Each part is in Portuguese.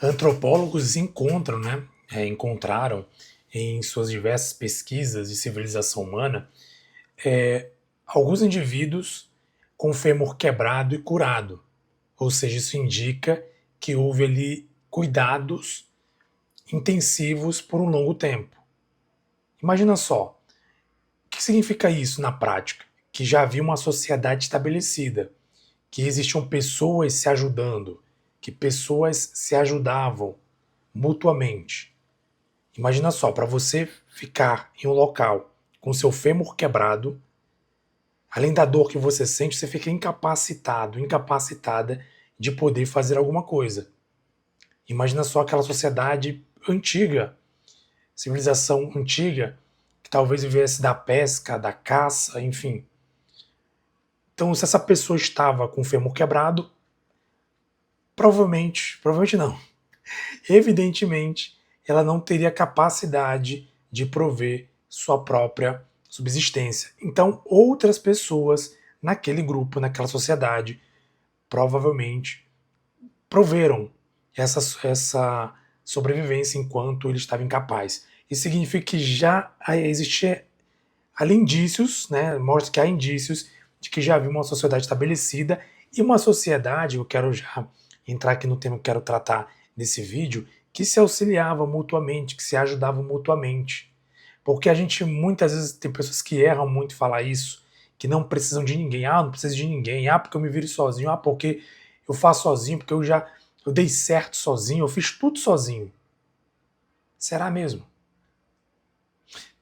Antropólogos encontram, né, encontraram em suas diversas pesquisas de civilização humana alguns indivíduos com o fêmur quebrado e curado. Ou seja, isso indica que houve ali cuidados intensivos por um longo tempo. Imagina só, o que significa isso na prática? Que já havia uma sociedade estabelecida, que existiam pessoas se ajudando, que pessoas se ajudavam mutuamente. Imagina só, para você ficar em um local com seu fêmur quebrado, além da dor que você sente, você fica incapacitado, incapacitada de poder fazer alguma coisa. Imagina só aquela sociedade antiga, civilização antiga, que talvez vivesse da pesca, da caça, enfim. Então, se essa pessoa estava com o fêmur quebrado, provavelmente não, evidentemente, ela não teria capacidade de prover sua própria subsistência. Então, outras pessoas naquele grupo, naquela sociedade, provavelmente proveram essa sobrevivência enquanto ele estava incapaz. Isso significa que já existia ali indícios, né, mostra que há indícios de que já havia uma sociedade estabelecida e uma sociedade, eu quero já entrar aqui no tema que quero tratar nesse vídeo, que se auxiliava mutuamente, que se ajudava mutuamente. Porque a gente muitas vezes tem pessoas que erram muito em falar isso, que não precisam de ninguém. Ah, não preciso de ninguém. Ah, porque eu me viro sozinho. Ah, porque eu faço sozinho, porque eu dei certo sozinho, eu fiz tudo sozinho. Será mesmo?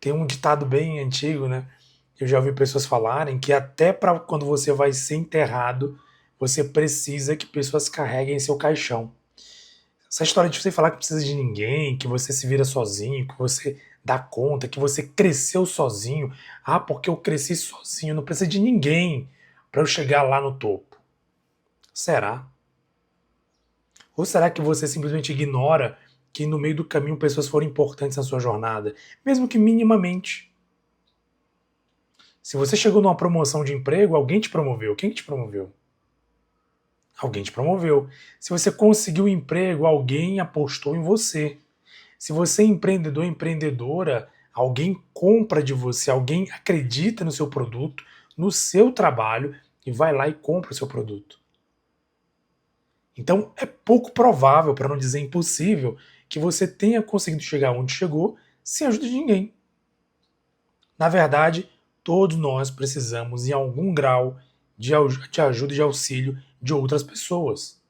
Tem um ditado bem antigo, né? Eu já ouvi pessoas falarem que até para quando você vai ser enterrado, você precisa que pessoas carreguem seu caixão. Essa história de você falar que precisa de ninguém, que você se vira sozinho, que você dá conta, que você cresceu sozinho. Ah, porque eu cresci sozinho, não precisa de ninguém para eu chegar lá no topo. Será? Ou será que você simplesmente ignora que no meio do caminho pessoas foram importantes na sua jornada, mesmo que minimamente? Se você chegou numa promoção de emprego, alguém te promoveu. Quem te promoveu? Alguém te promoveu. Se você conseguiu um emprego, alguém apostou em você. Se você é empreendedor, empreendedora, alguém compra de você, alguém acredita no seu produto, no seu trabalho e vai lá e compra o seu produto. Então é pouco provável, para não dizer impossível, que você tenha conseguido chegar onde chegou sem ajuda de ninguém. Na verdade, todos nós precisamos, em algum grau, de ajuda e de auxílio de outras pessoas.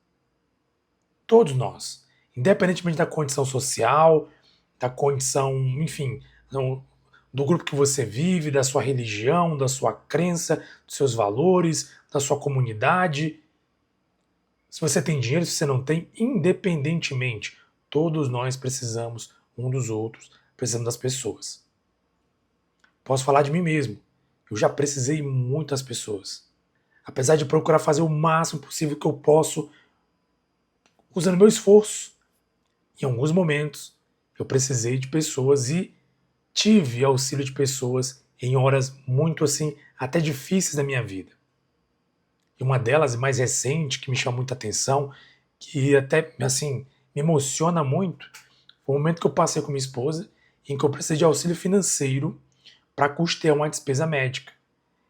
Todos nós. Independentemente da condição social, da condição, enfim, do grupo que você vive, da sua religião, da sua crença, dos seus valores, da sua comunidade. Se você tem dinheiro, se você não tem, independentemente, todos nós precisamos um dos outros, precisamos das pessoas. Posso falar de mim mesmo. Eu já precisei muitas pessoas. Apesar de procurar fazer o máximo possível que eu posso, usando meu esforço, em alguns momentos eu precisei de pessoas e tive auxílio de pessoas em horas muito assim, até difíceis da minha vida. E uma delas, mais recente, que me chama muita atenção, que até assim me emociona muito, foi o momento que eu passei com minha esposa, em que eu precisei de auxílio financeiro para custear uma despesa médica.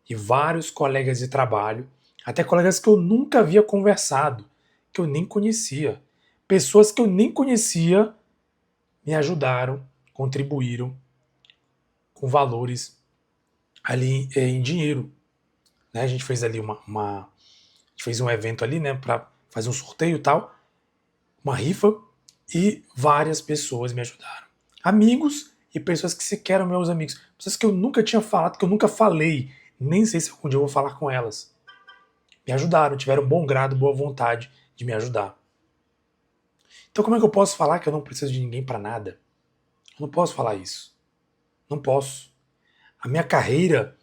E vários colegas de trabalho, até colegas que eu nunca havia conversado, que eu nem conhecia, pessoas que eu nem conhecia, me ajudaram, contribuíram com valores ali em dinheiro. Né? A gente fez ali a gente fez um evento ali, né, para fazer um sorteio e tal, uma rifa, e várias pessoas me ajudaram. Amigos e pessoas que sequer eram meus amigos, pessoas que eu nunca tinha falado, que eu nunca falei, nem sei se algum dia eu vou falar com elas. Me ajudaram, tiveram bom grado, boa vontade de me ajudar. Então como é que eu posso falar que eu não preciso de ninguém para nada? Eu não posso falar isso. Não posso. A minha carreira,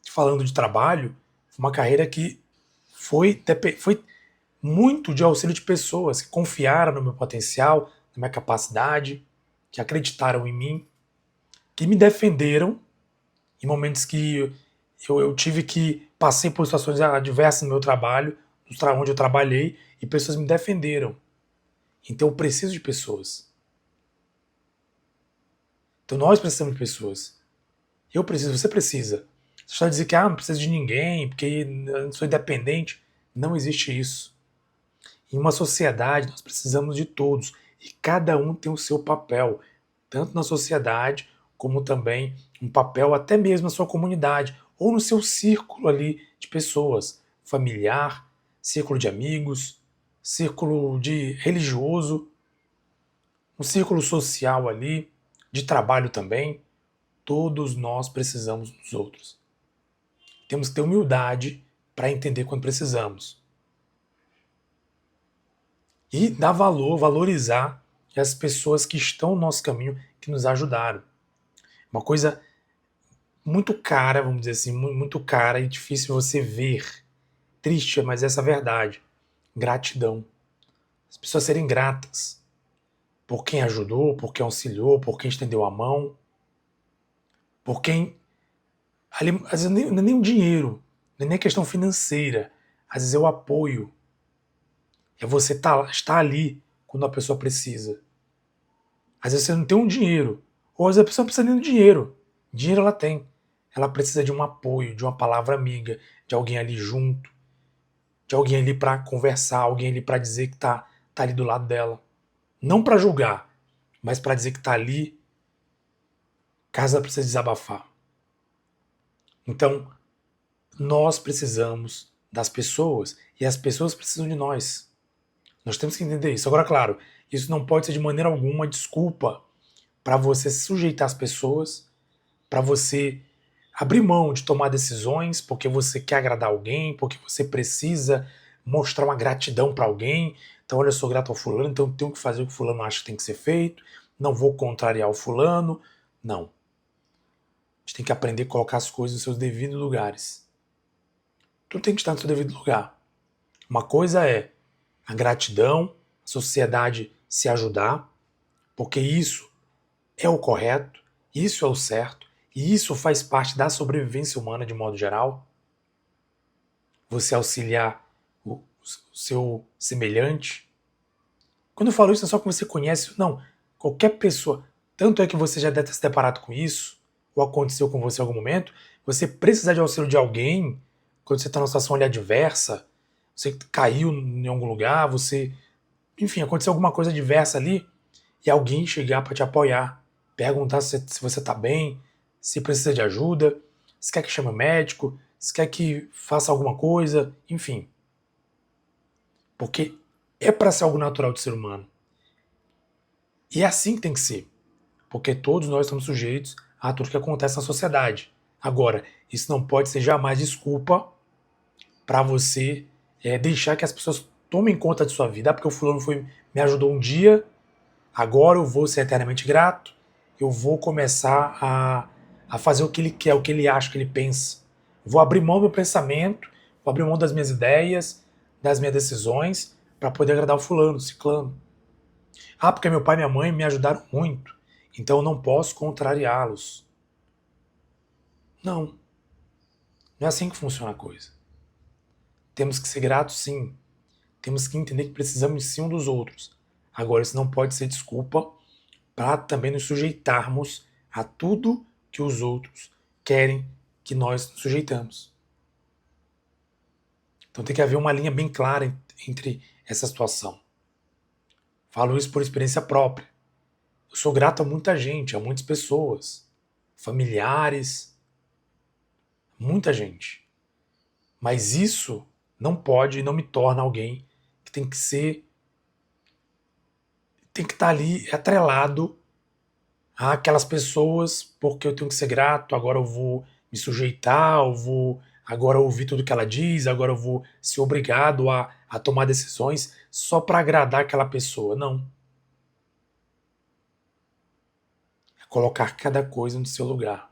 falando de trabalho, foi uma carreira que foi muito de auxílio de pessoas que confiaram no meu potencial, na minha capacidade, que acreditaram em mim, que me defenderam em momentos que eu tive que passei por situações adversas no meu trabalho, onde eu trabalhei, e pessoas me defenderam. Então eu preciso de pessoas. Então nós precisamos de pessoas. Eu preciso, você precisa. Você está dizendo que não preciso de ninguém, porque eu sou independente. Não existe isso. Em uma sociedade, nós precisamos de todos. E cada um tem o seu papel, tanto na sociedade, como também um papel até mesmo na sua comunidade, ou no seu círculo ali de pessoas, familiar, círculo de amigos, círculo de religioso, um círculo social ali, de trabalho também. Todos nós precisamos dos outros. Temos que ter humildade para entender quando precisamos. E dar valor, valorizar as pessoas que estão no nosso caminho, que nos ajudaram. Uma coisa muito cara, vamos dizer assim, muito cara e difícil você ver. Triste, mas essa é a verdade. Gratidão. As pessoas serem gratas por quem ajudou, por quem auxiliou, por quem estendeu a mão, por quem. Ali, às vezes não é nem o dinheiro, não é nem a questão financeira, às vezes é o apoio. É você estar ali quando a pessoa precisa. Às vezes você não tem um dinheiro, ou às vezes a pessoa não precisa nem do dinheiro. Dinheiro ela tem. Ela precisa de um apoio, de uma palavra amiga, de alguém ali junto, de alguém ali para conversar, alguém ali para dizer que tá ali do lado dela. Não para julgar, mas para dizer que tá ali caso ela precise desabafar. Então, nós precisamos das pessoas e as pessoas precisam de nós. Nós temos que entender isso. Agora, claro, isso não pode ser de maneira alguma desculpa para você se sujeitar às pessoas, para você abrir mão de tomar decisões porque você quer agradar alguém, porque você precisa mostrar uma gratidão para alguém. Então, olha, eu sou grato ao fulano, então eu tenho que fazer o que o fulano acha que tem que ser feito, não vou contrariar o fulano. Não. A gente tem que aprender a colocar as coisas nos seus devidos lugares. Tudo tem que estar no seu devido lugar. Uma coisa é a gratidão, a sociedade se ajudar, porque isso é o correto, isso é o certo, e isso faz parte da sobrevivência humana de modo geral. Você auxiliar o seu semelhante. Quando eu falo isso, não é só que você conhece, não. Qualquer pessoa. Tanto é que você já deve ter se deparado com isso, ou aconteceu com você em algum momento. Você precisar de auxílio de alguém, quando você está numa situação ali adversa, você caiu em algum lugar, você. Enfim, aconteceu alguma coisa adversa ali, e alguém chegar para te apoiar, perguntar se você está bem, se precisa de ajuda, se quer que chame o médico, se quer que faça alguma coisa, enfim. Porque é para ser algo natural do ser humano. E é assim que tem que ser. Porque todos nós estamos sujeitos a tudo que acontece na sociedade. Agora, isso não pode ser jamais desculpa para você deixar que as pessoas tomem conta de sua vida. Porque o fulano me ajudou um dia, agora eu vou ser eternamente grato, eu vou começar a fazer o que ele quer, o que ele acha, o que ele pensa. Vou abrir mão do meu pensamento, vou abrir mão das minhas ideias, das minhas decisões, para poder agradar o fulano, o ciclano. Ah, porque meu pai e minha mãe me ajudaram muito, então eu não posso contrariá-los. Não, não é assim que funciona a coisa. Temos que ser gratos, sim. Temos que entender que precisamos sim um dos outros. Agora, isso não pode ser desculpa para também nos sujeitarmos a tudo que os outros querem que nós nos sujeitamos. Então tem que haver uma linha bem clara entre essa situação. Falo isso por experiência própria. Eu sou grato a muita gente, a muitas pessoas, familiares, muita gente. Mas isso não pode e não me torna alguém que tem que estar ali atrelado àquelas pessoas, porque eu tenho que ser grato, agora eu vou me sujeitar, eu vou agora ouvir tudo que ela diz, agora eu vou ser obrigado a tomar decisões só para agradar aquela pessoa. Não. É colocar cada coisa no seu lugar.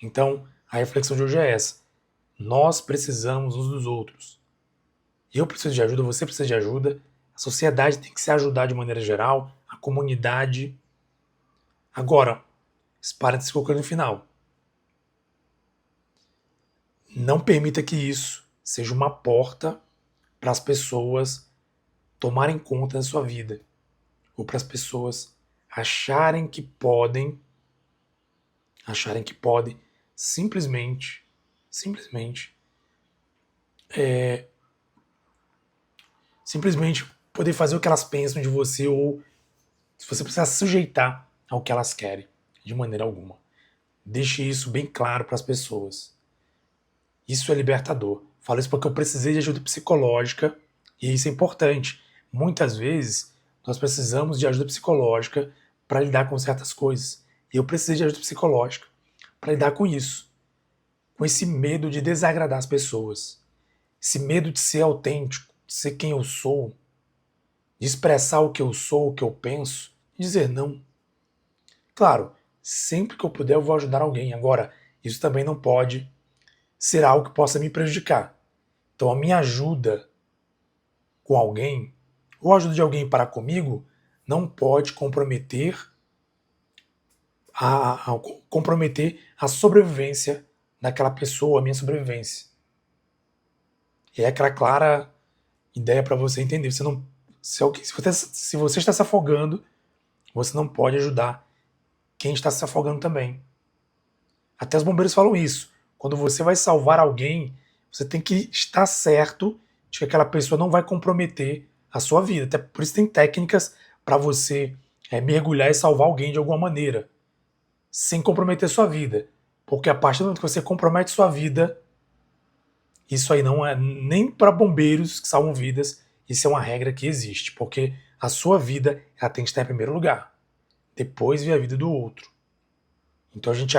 Então, a reflexão de hoje é essa. Nós precisamos uns dos outros. Eu preciso de ajuda, você precisa de ajuda, a sociedade tem que se ajudar de maneira geral, a comunidade. Agora, esse parênteses colocando no final. Não permita que isso seja uma porta para as pessoas tomarem conta da sua vida, ou para as pessoas acharem que podem simplesmente, simplesmente, simplesmente poder fazer o que elas pensam de você, ou se você precisar sujeitar ao que elas querem, de maneira alguma. Deixe isso bem claro para as pessoas. Isso é libertador. Falo isso porque eu precisei de ajuda psicológica e isso é importante. Muitas vezes nós precisamos de ajuda psicológica para lidar com certas coisas. E eu precisei de ajuda psicológica para lidar com isso. Com esse medo de desagradar as pessoas. Esse medo de ser autêntico, de ser quem eu sou, de expressar o que eu sou, o que eu penso, e dizer não. Claro, sempre que eu puder eu vou ajudar alguém. Agora, isso também não pode ser algo que possa me prejudicar. Então a minha ajuda com alguém, ou a ajuda de alguém para comigo, não pode comprometer a sobrevivência daquela pessoa, a minha sobrevivência. E é aquela clara ideia para você entender. Você não, se você está se afogando, você não pode ajudar quem está se afogando também. Até os bombeiros falam isso. Quando você vai salvar alguém, você tem que estar certo de que aquela pessoa não vai comprometer a sua vida. Até por isso tem técnicas para você mergulhar e salvar alguém de alguma maneira, sem comprometer sua vida. Porque a partir do momento que você compromete sua vida, isso aí não é nem para bombeiros que salvam vidas, isso é uma regra que existe. Porque a sua vida ela tem que estar em primeiro lugar. Depois vem a vida do outro. Então a gente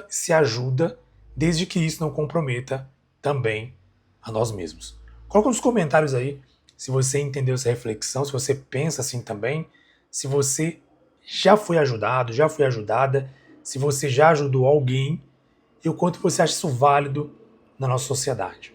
se ajuda, desde que isso não comprometa também a nós mesmos. Coloca nos comentários aí se você entendeu essa reflexão, se você pensa assim também, se você já foi ajudado, já foi ajudada, se você já ajudou alguém e o quanto você acha isso válido na nossa sociedade.